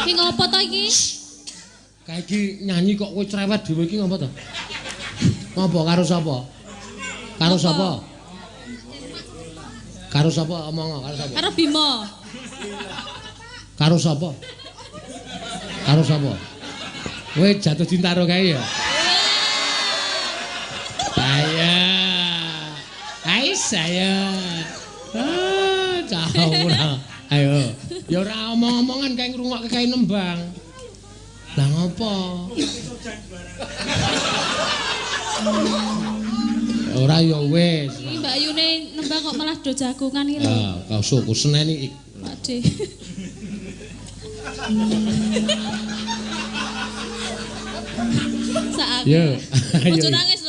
Ki ngopo to iki? Kae iki nyanyi kok kowe cerewet dhewe iki ngopo to? Ngopo karo sapa? Karo sapa? Karo sapa omong karo sapa? Karo Bima. Karo sapa? Karo sapa? Kowe jatuh cinta karo kae ya? Hai saya. Cah ora. Ayo. Ya ora omong-omongan kae ngrungokke kae nembang. Lah ngopo? Ora ya wis. Iki Mbak Yune nembang kok malah do jagongan iki lho. Kau suku seneni. Pakde. Sak. Yo. Ojo nangis